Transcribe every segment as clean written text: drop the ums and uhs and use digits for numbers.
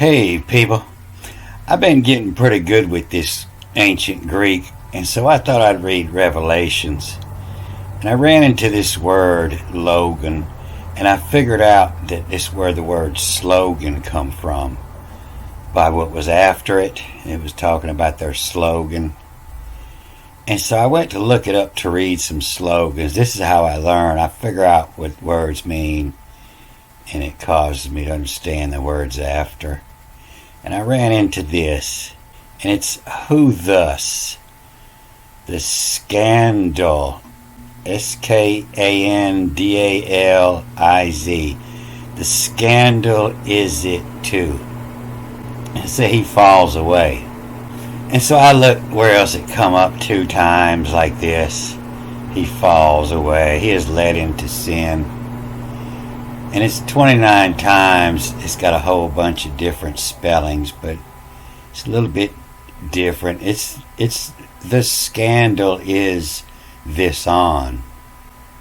Hey, people. I've been getting pretty good with this ancient Greek, and so I thought I'd read Revelations. And I ran into this word, Logan, and I figured out that this is where the word slogan come from. By what was after it. It was talking about their slogan. And so I went to look it up to read some slogans. This is how I learn. I figure out what words mean, and it causes me to understand the words after. And I ran into this, and it's who thus, the scandal, Skandaliz, the scandal is it too. And so he falls away. And so I looked where else it come up 2 times like this. He falls away. He is led into sin. And it's 29 times. It's got a whole bunch of different spellings, but it's a little bit different. It's the scandal is this on.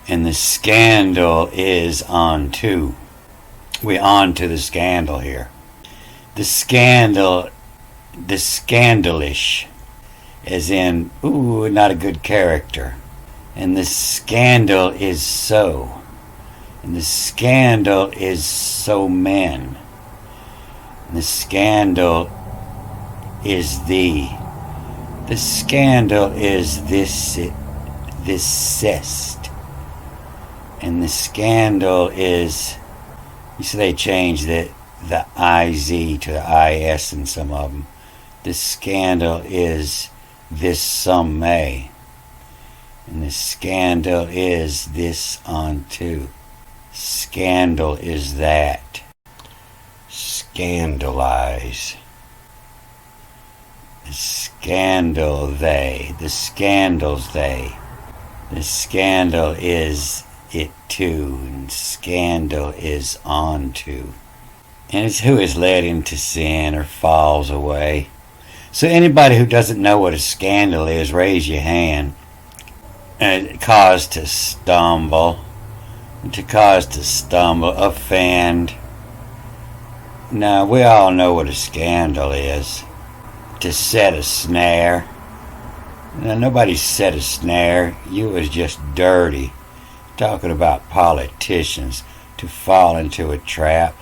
And the scandal is on too. We're on to the scandal here. The scandal, the scandalish, as in, ooh, not a good character. And the scandal is so. And the scandal is so men. And the scandal is thee. The scandal is this cest. And the scandal is, you see they changed the IZ to the IS in some of them. The scandal is this some may. And the scandal is this unto. Scandal is that. Scandalize. The scandal they. The scandals they. The scandal is it too. And scandal is on to. And it's who is led into sin or falls away. So anybody who doesn't know what a scandal is, raise your hand. And cause to stumble. To cause to stumble, offend. Now, we all know what a scandal is. To set a snare. Now, nobody set a snare. You was just dirty. Talking about politicians. To fall into a trap.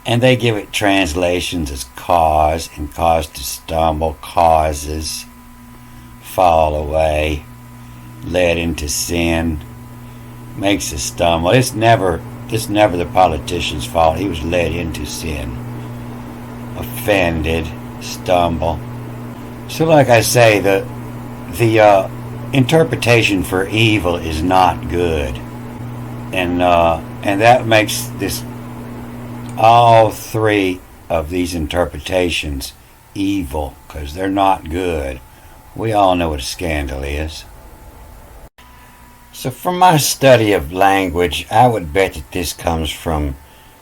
And they give it translations as cause, and cause to stumble, causes, fall away, led into sin. Makes us stumble. It's never the politician's fault. He was led into sin. Offended, stumble. So like I say, the interpretation for evil is not good. And that makes this all 3 of these interpretations evil, because they're not good. We all know what a scandal is. So from my study of language, I would bet that this comes from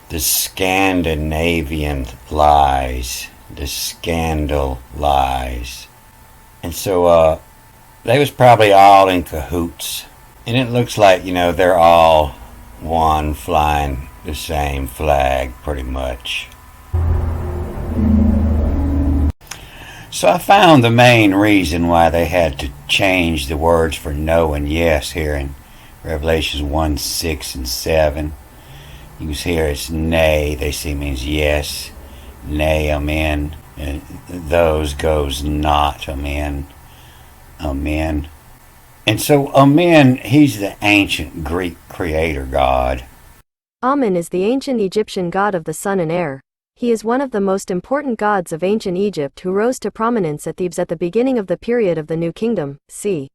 the Scandinavian lies, the scandal lies. And so they was probably all in cahoots. And it looks like, they're all one, flying the same flag pretty much. So I found the main reason why they had to change the words for no and yes here in Revelations 1, 6, and 7. You can see here it's nay, they see means yes. Nay, amen. And those goes not, amen. Amen. And so Amen, he's the ancient Greek creator god. Amen is the ancient Egyptian god of the sun and air. He is one of the most important gods of ancient Egypt who rose to prominence at Thebes at the beginning of the period of the New Kingdom, c.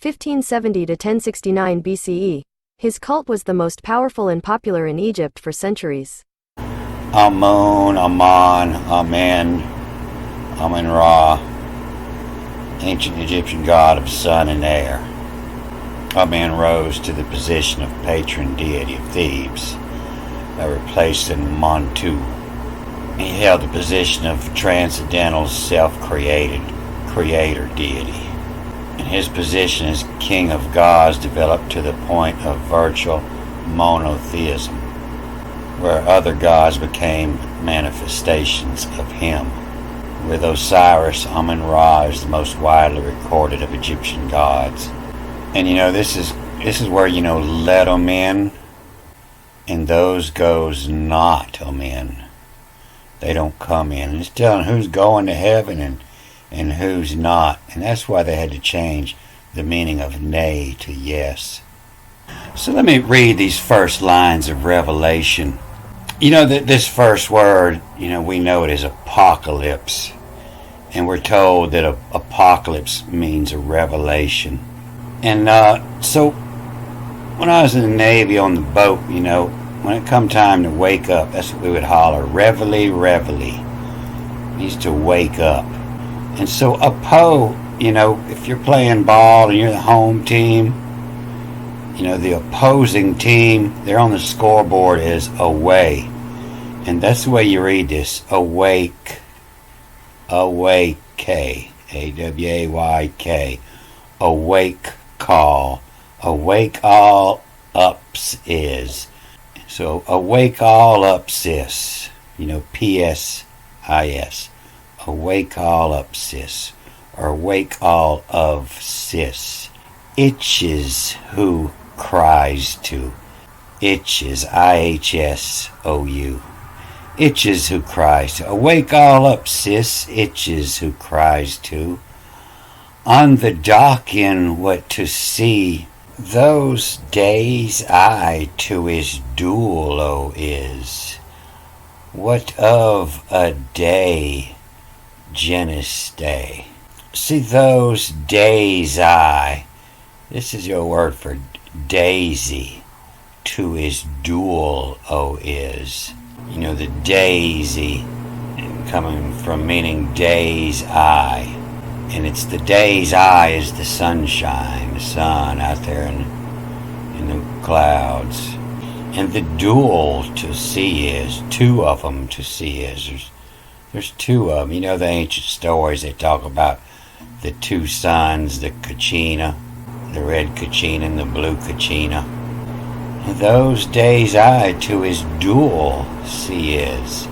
1570 to 1069 BCE. His cult was the most powerful and popular in Egypt for centuries. Amun, Aman, Amen, Amun-Ra, ancient Egyptian god of sun and air. Amen rose to the position of patron deity of Thebes, replacing Montu. He held the position of transcendental self-created creator deity. And his position as king of gods developed to the point of virtual monotheism, where other gods became manifestations of him. With Osiris, Amun-Ra is the most widely recorded of Egyptian gods. And this is where let 'em in, and those goes not 'em in. They don't come in. It's telling who's going to heaven and who's not. And that's why they had to change the meaning of nay to yes. So let me read these first lines of Revelation. That this first word, we know it as apocalypse. And we're told that apocalypse means a revelation. And so when I was in the Navy on the boat, when it come time to wake up, that's what we would holler, reveille, reveille. Means to wake up. And so if you're playing ball and you're the home team, the opposing team, they're on the scoreboard is away. And that's the way you read this. Awake. Awake. A-W-A-Y-K. Awake call. Awake all ups is. So awake all up sis. P-S-I-S. Awake all up sis. Or awake all of sis. Itches who cries to. Itches, I-H-S-O-U. Itches who cries to. Awake all up, sis. Itches who cries to. On the dock in what to see. Those days I to his duel is. What of a day, genus day. See those days I. This is your word for daisy. To his duel is. The daisy coming from meaning day's eye. And it's the day's eye is the sunshine, the sun out there in the clouds. And the duel to see is, two of them to see is. There's two of them. The ancient stories, they talk about the two suns, the Kachina, the red Kachina and the blue Kachina. Those days I to his duel see is.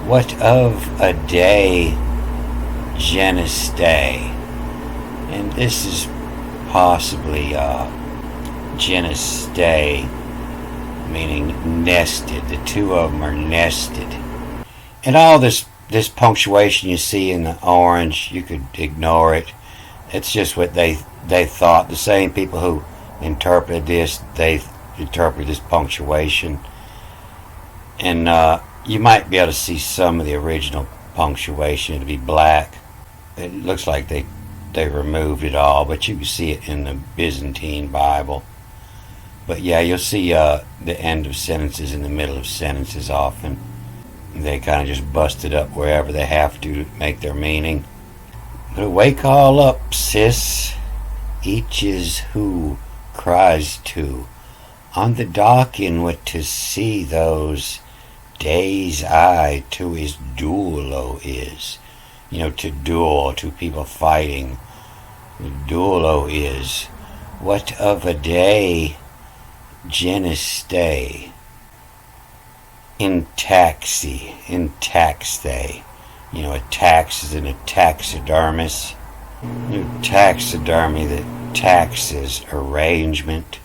What of a day, genus day. And this is possibly genus day, meaning nested. The two of them are nested. And all this punctuation you see in the orange, you could ignore it. It's just what they thought. The same people who interpreted this, they interpret this punctuation. And you might be able to see some of the original punctuation to be black. It looks like they removed it all, but you can see it in the Byzantine Bible. But yeah, you'll see the end of sentences in the middle of sentences often. They kind of just bust it up wherever they have to make their meaning. But wake all up, sis. Each is who cries to. On the dock in what to see those days I to his duelo is. To duel, to people fighting. The duelo is. What of a day, genus day. In taxi, in tax day. A tax is in a taxidermist. Taxidermy, the taxes arrangement.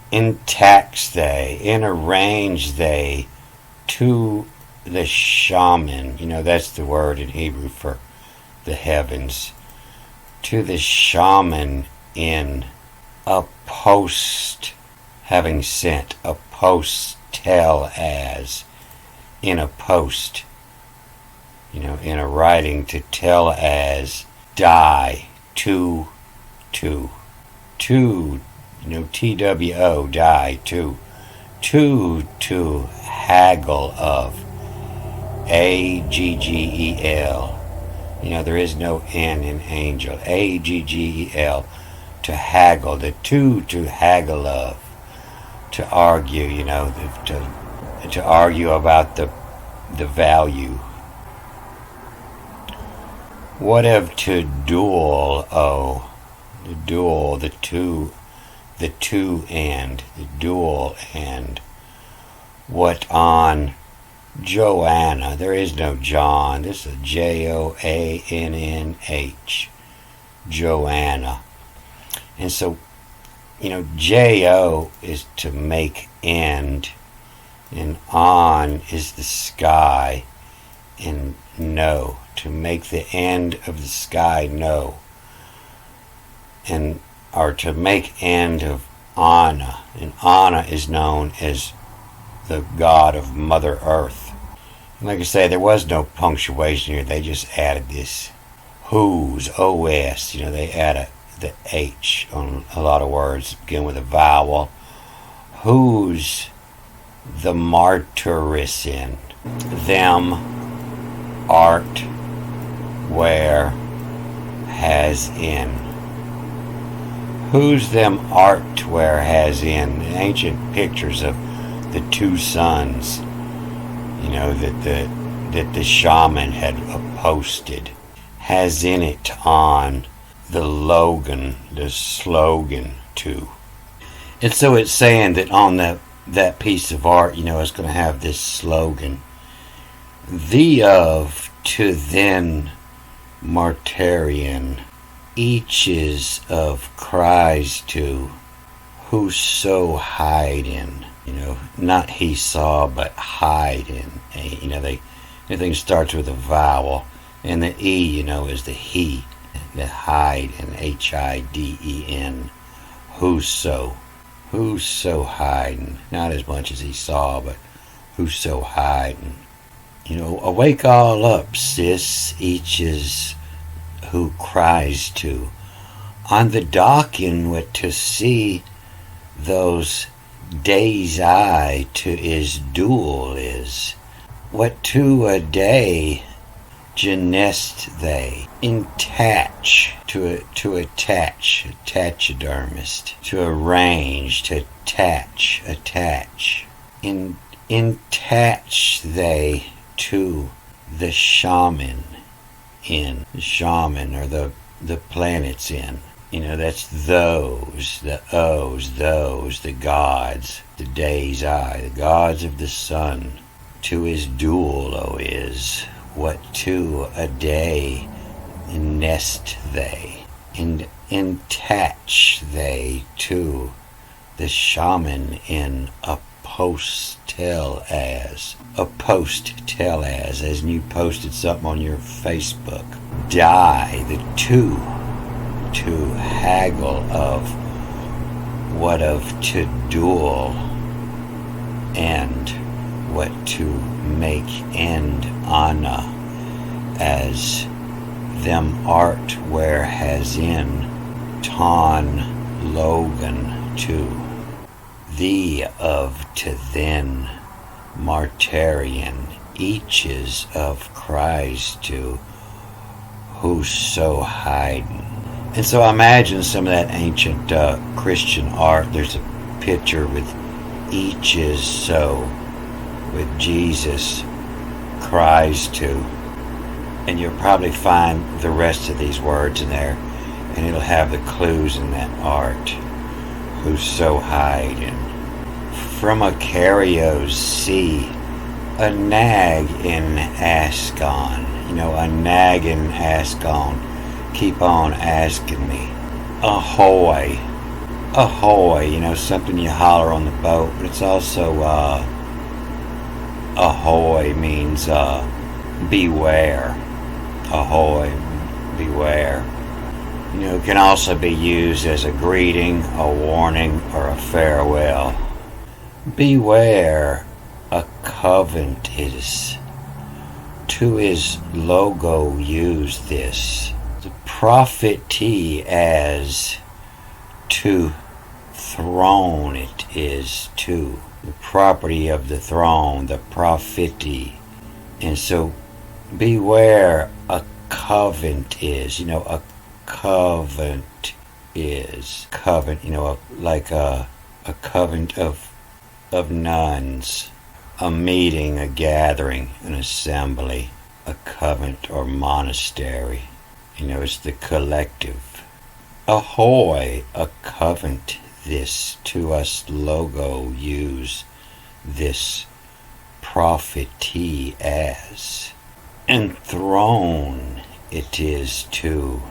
In tax they, in arrange they, to the shaman. That's the word in Hebrew for the heavens. To the shaman in a post, having sent, a post tell as, in a post, in a writing to tell as, die, to, TWO, die, to haggle of, AGGEL. There is no N in angel. AGGEL, to haggle, the to haggle of, to argue, to argue about the value. What of to duel, the duel, the two and, the duel and. what on Joanna, there is no John, this is Joannh, Joanna. And so, Jo is to make end, and on is the sky, and no, to make the end of the sky no, and or to make end of Anna, and Anna is known as the god of Mother Earth. And like I say, there was no punctuation here, they just added this whose, OS, they add the H on a lot of words, begin with a vowel. Whose the martyrs in, them art where has in. Whose them art where has in, the ancient pictures of the two sons, that the shaman had posted, has in it on the slogan too. And so it's saying that on that piece of art, it's going to have this slogan: the of to then martyrian, each is of cries to whoso hide in. Not he saw, but hide in. Everything starts with a vowel, and the E, is the he, the hide, and HIDEN. Whoso hiding, not as much as he saw, but whoso hiding. Awake all up, sis, each is who cries to. On the docking, what to see those days eye to is dual is. What to a day genest they, intach, to attach, taxidermist, to arrange, to attach, intach they to the shaman in, the shaman or the planets in. That's those, the O's, those, the gods, the day's eye, the gods of the sun. To his dual, is, what to a day nest they, and intach they to the shaman in a post tell as, as you posted something on your Facebook. Die, the two, to haggle of, what of to duel, and what to make end Anna, as them art where has in, ton Logan to, the of to then martyrian, each is of cries to whoso hiding. And so I imagine some of that ancient Christian art. There's a picture with each is so, with Jesus cries to, and you'll probably find the rest of these words in there, and it'll have the clues in that art. Who's so hiding. From a Carios sea, a nag in Ascon, a nag in Ascon, keep on asking me. Ahoy, something you holler on the boat, but it's also ahoy means beware. Ahoy, beware. It can also be used as a greeting, a warning, or a farewell. Beware, a covent is. To his logo use this. The prophetee as to throne it is to. The property of the throne, the prophetee. And so beware, a covent is, a covent is. Covent, like a covent of nuns. A meeting, a gathering, an assembly, a covent or monastery. It's the collective. Ahoy, a covent this, to us logo use this prophetee as. Enthroned it is too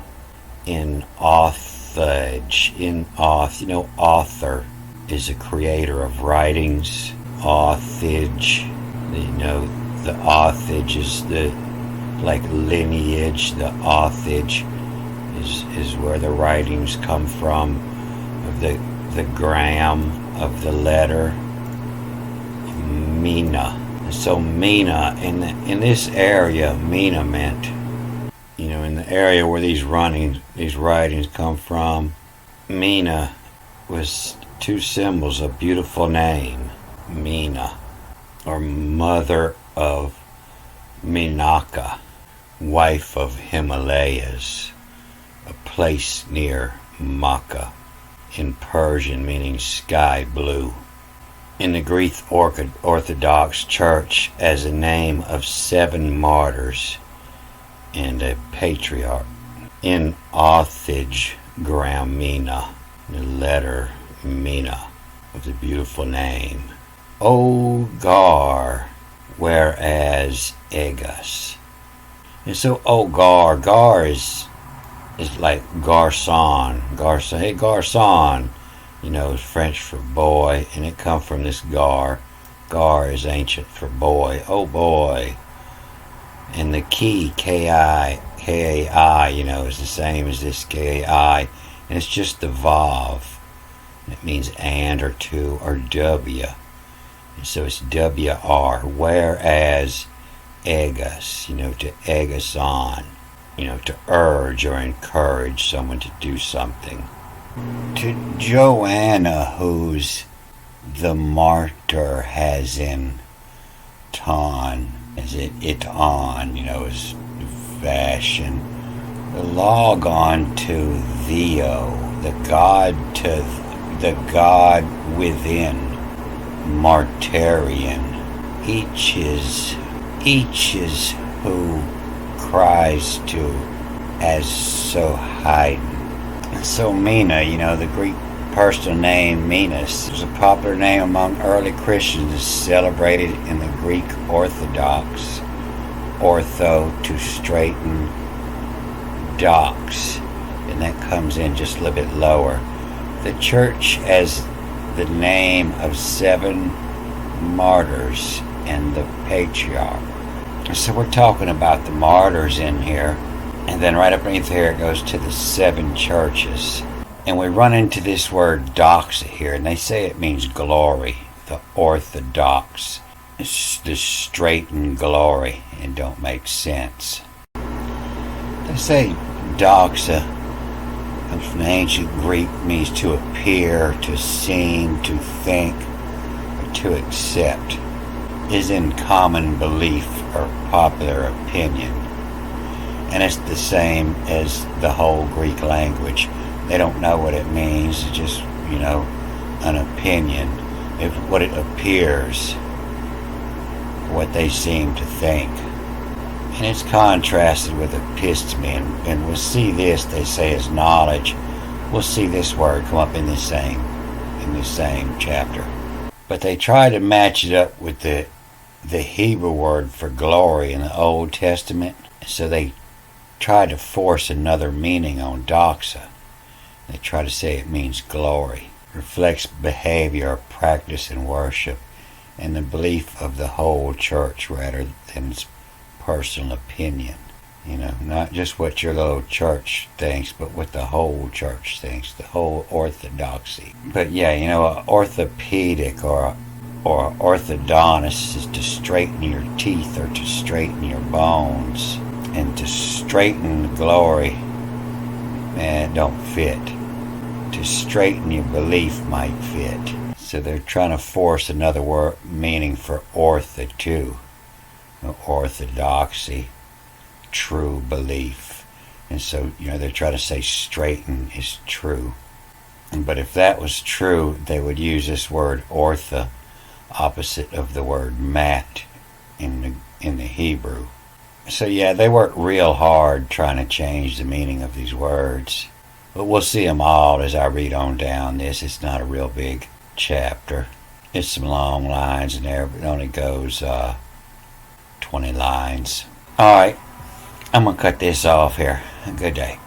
in authage, author is a creator of writings. Authage, the authage is the like lineage. The authage is where the writings come from, of the gram of the letter Mina. So Mina, in this area, Mina meant, in the area where these writings come from, Mina was two symbols, a beautiful name, Mina, or mother of Minaka, wife of Himalayas, a place near Makkah, in Persian meaning sky blue. In the Greek Orthodox Church as a name of 7 martyrs and a patriarch. In authage gram Mina, the letter Mina of the beautiful name. Ogar, whereas Egas. And so Gar is like garçon. Hey garçon, is French for boy, and it comes from this gar. Gar is ancient for boy. Oh boy. And the key, K-A-I, is the same as this K-A-I, and it's just the vav. It means and or to or W. And so it's W-R, whereas egas, to egg us on, to urge or encourage someone to do something. To Joanna, who's the martyr has in ton, is it on, is fashion. The log on to Theo, the God within, martyrian. Each is who cries to as so hiding. So Mina, the Greek personal name Minas, was a popular name among early Christians, celebrated in the Greek Orthodox. Ortho, to straighten, dox, and that comes in just a little bit lower. The church as the name of 7 martyrs and the patriarch. So we're talking about the martyrs in here, and then right underneath here it goes to the 7 churches. And we run into this word doxa here, and they say it means glory, the orthodox. It's the straightened glory, and don't make sense. They say doxa comes from the ancient Greek, means to appear, to seem, to think, or to accept, is in common belief or popular opinion. And it's the same as the whole Greek language. They don't know what it means. It's just, an opinion. It's what it appears, what they seem to think. And it's contrasted with episteme, and we'll see this, they say, as knowledge. We'll see this word come up in the same chapter. But they try to match it up with the Hebrew word for glory in the Old Testament. So they try to force another meaning on doxa. They try to say it means glory, reflects behavior or practice in worship, and the belief of the whole church rather than its personal opinion. Not just what your little church thinks, but what the whole church thinks, the whole orthodoxy. But orthopedic or orthodontist is to straighten your teeth or to straighten your bones. And to straighten glory, man, it don't fit. To straighten your belief might fit. So they're trying to force another word meaning for ortho too. Orthodoxy, true belief. And so, they're trying to say straighten is true. But if that was true, they would use this word ortho, opposite of the word mat in the Hebrew. So they work real hard trying to change the meaning of these words. But we'll see them all as I read on down this. It's not a real big chapter. There's some long lines in there, but it only goes 20 lines. Alright, I'm going to cut this off here. Good day.